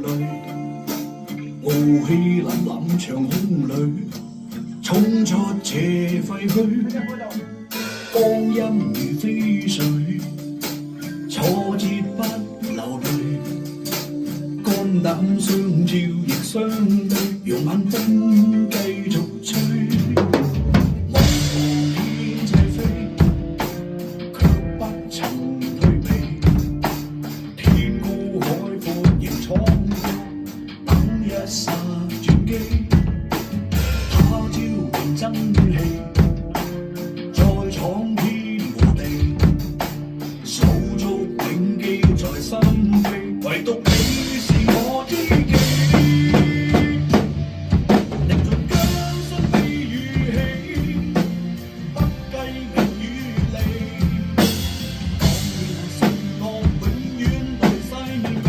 淚，傲氣凜凜長空裏，衝出斜廢墟，光陰如飛水，挫折不流淚，肝膽相照亦相對，讓晚風繼續吹。一剎轉機，他朝變真氣，再闖天和地，手足銘記在心扉，唯獨你是我知己。歷盡艱辛悲與喜，不計名與利，當願承諾永遠來細味。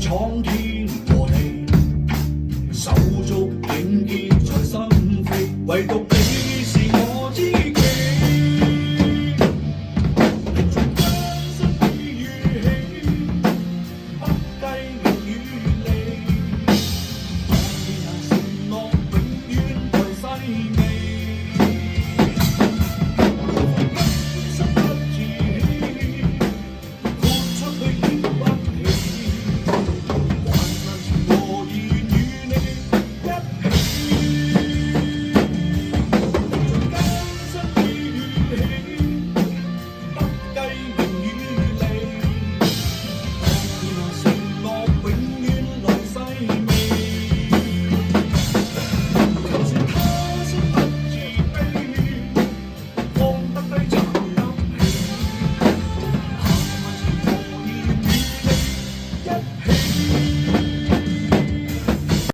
闖天。